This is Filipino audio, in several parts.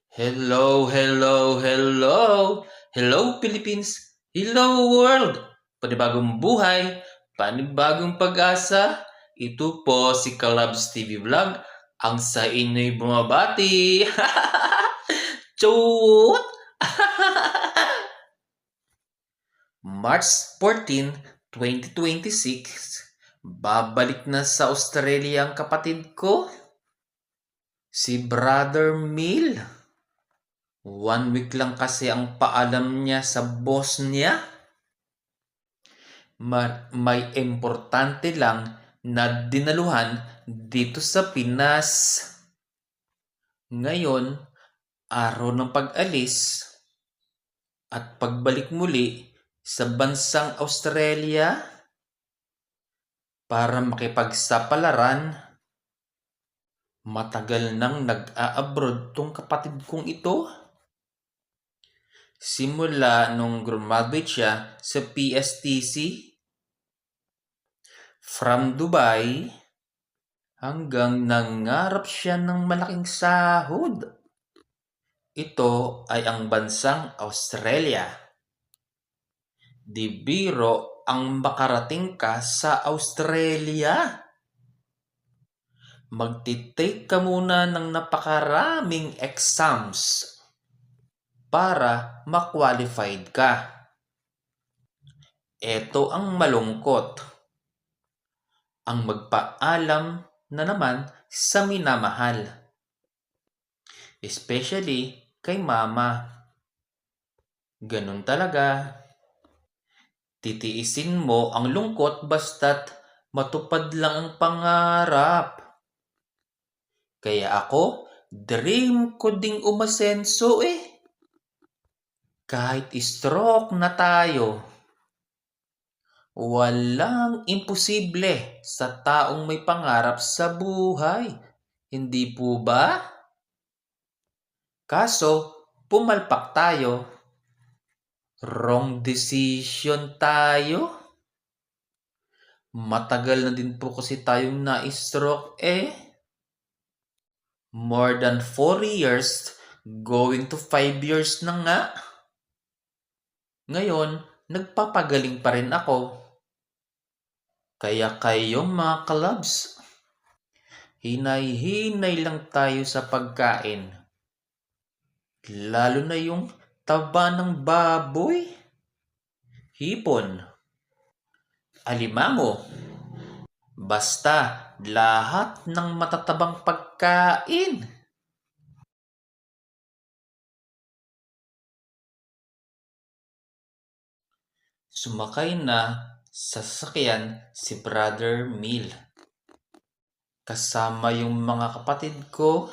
Hello, hello, hello! Hello, Philippines! Hello, world! Panibagong buhay, panibagong pag-asa. Ito po si Kalabs TV Vlog, ang sa inyo'y bumabati. Chut! March 14, 2026, babalik na sa Australia ang kapatid ko, si Brother Mil. 1 week lang kasi ang paalam niya sa boss niya. May importante lang na dinaluhan dito sa Pinas. Ngayon, araw ng pag-alis at pagbalik muli sa bansang Australia para makipagsapalaran. Matagal nang nag-a-abroad tong kapatid kong ito. Simula nung graduate siya sa PSTC from Dubai hanggang nangarap siya ng malaking sahod. Ito ay ang bansang Australia. Di biro ang makarating ka sa Australia. Magtitake ka muna ng napakaraming exams para ma-qualified ka. Ito ang malungkot. Ang magpaalam na naman sa minamahal. Especially kay mama. Ganun talaga. Titiisin mo ang lungkot basta't matupad lang ang pangarap. Kaya ako, dream ko ding umasenso eh. Kahit stroke na tayo. Walang imposible sa taong may pangarap sa buhay. Hindi po ba? Kaso, pumalpak tayo. Wrong decision tayo. Matagal na din po kasi tayong na-stroke eh. More than 4 years, going to 5 years na nga. Ngayon, nagpapagaling pa rin ako. Kaya kayong mga kalabs, hinay-hinay lang tayo sa pagkain. Lalo na yung taba ng baboy, hipon, alimango. Basta lahat ng matatabang pagkain. Sumakay na sa sasakyan si Brother Mil. Kasama yung mga kapatid ko.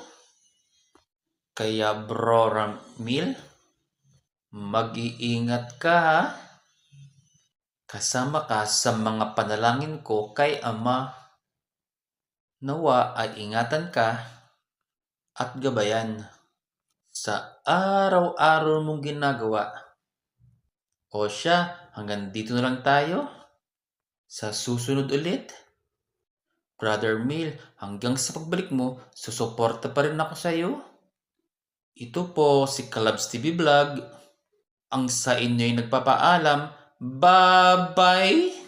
Kaya Bro Mil, mag-iingat ka ha. Kasama ka sa mga panalangin ko kay Ama. Nawa ay ingatan ka at gabayan sa araw-araw mong ginagawa. O siya, hanggang dito na lang tayo. Sa susunod ulit. Brother Mil, hanggang sa pagbalik mo, susuporta pa rin ako sa iyo. Ito po si Kalabs TV Vlog. Ang sa inyo'y nagpapaalam. Bye-bye!